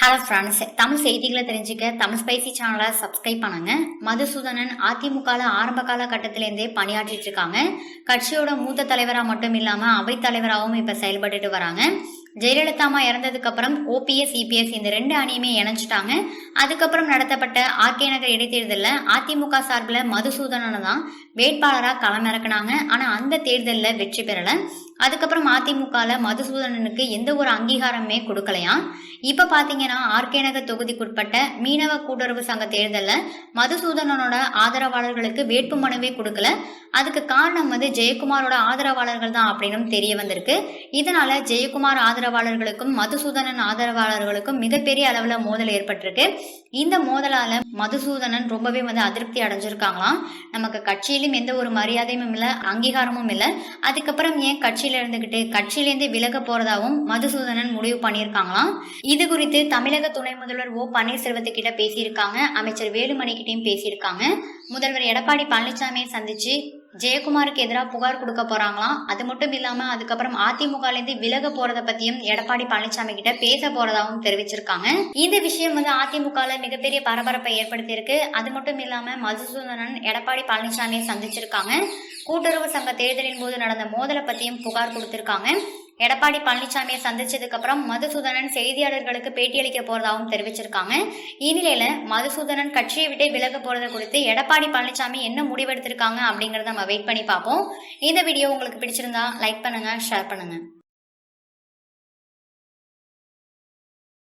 Hello friends, Tamil செய்திகளை தெரிஞ்சுக்க Tamil spicy சேனலை சப்ஸ்கிரைப் பண்ணுங்க. மதுசூதனன் அதிமுகவில் ஆரம்ப கால கட்டத்திலேருந்தே பணியாற்றிட்டு இருக்காங்க. கட்சியோட மூத்த தலைவராக மட்டும் இல்லாமல் அவைத் தலைவராகவும் இப்போ செயல்பட்டுட்டு வராங்க. ஜெயலலிதா அம்மா இறந்ததுக்கு அப்புறம் ஓபிஎஸ் இபிஎஸ் இந்த ரெண்டு அணியுமே இணைஞ்சிட்டாங்க. அதுக்கப்புறம் நடத்தப்பட்ட ஆர்கே நகர் இடைத்தேர்தலில் அதிமுக சார்பில் மதுசூதனனை தான் வேட்பாளராக களமிறக்குனாங்க. ஆனால் அந்த தேர்தலில் வெற்றி பெறலை. அதுக்கப்புறம் அதிமுகவில் மதுசூதனனுக்கு எந்த ஒரு அங்கீகாரமே கொடுக்கலையாம். இப்ப பாத்தீங்கன்னா ஆர்கே நகர் தொகுதிக்குட்பட்ட மீனவ கூட்டுறவு சங்க தேர்தலில் மதுசூதனனோட ஆதரவாளர்களுக்கு வேட்பு மனுவே கொடுக்கல. அதுக்கு காரணம் ஜெயக்குமாரோட ஆதரவாளர்கள் தான் அப்படின்னு தெரிய வந்திருக்கு. இதனால ஜெயக்குமார் ஆதரவாளர்களுக்கும் மதுசூதனன் ஆதரவாளர்களுக்கும் மிகப்பெரிய அளவுல மோதல் ஏற்பட்டிருக்கு. இந்த மோதலால மதுசூதனன் ரொம்பவே அதிருப்தி அடைஞ்சிருக்காங்களாம். நமக்கு கட்சியிலும் எந்த ஒரு மரியாதையும் இல்லை, அங்கீகாரமும் இல்லை. அதுக்கப்புறம் ஏன் கட்சியில இருந்துகிட்டு கட்சியிலேருந்து விலக போறதாவும் மதுசூதனன் முடிவு பண்ணியிருக்காங்களாம். இது குறித்து தமிழக துணை முதல்வர் ஓ பன்னீர்செல்வத்துக்கிட்ட பேசியிருக்காங்க. அமைச்சர் வேலுமணி கிட்டையும் பேசியிருக்காங்க. முதல்வர் எடப்பாடி பழனிசாமியை சந்திச்சு ஜெயக்குமாருக்கு எதிராக புகார் கொடுக்க போறாங்களாம். அது மட்டும் இல்லாம அதுக்கப்புறம் அதிமுகலேருந்து விலக போறத பத்தியும் எடப்பாடி பழனிசாமி கிட்ட பேச போறதாகவும் தெரிவிச்சிருக்காங்க. இந்த விஷயம் அதிமுகல மிகப்பெரிய பரபரப்பை ஏற்படுத்தி இருக்கு. அது மட்டும் இல்லாம மதுசூதனன் எடப்பாடி பழனிசாமியை சந்திச்சிருக்காங்க. கூட்டுறவு சங்க தேர்தலின் போது நடந்த மோதலை பத்தியும் புகார் கொடுத்திருக்காங்க. எடப்பாடி பழனிசாமியை சந்திச்சதுக்கு அப்புறம் மதுசூதனன் செய்தியாளர்களுக்கு பேட்டியளிக்க போறதாகவும் தெரிவிச்சிருக்காங்க. இந்நிலையில மதுசூதனன் கட்சியை விட்டே விலக போறதை குறித்து எடப்பாடி பழனிசாமி என்ன முடிவெடுத்திருக்காங்க அப்படிங்கறத நம்ம வெயிட் பண்ணி பார்ப்போம். இந்த வீடியோ உங்களுக்கு பிடிச்சிருந்தா லைக் பண்ணுங்க, ஷேர் பண்ணுங்க.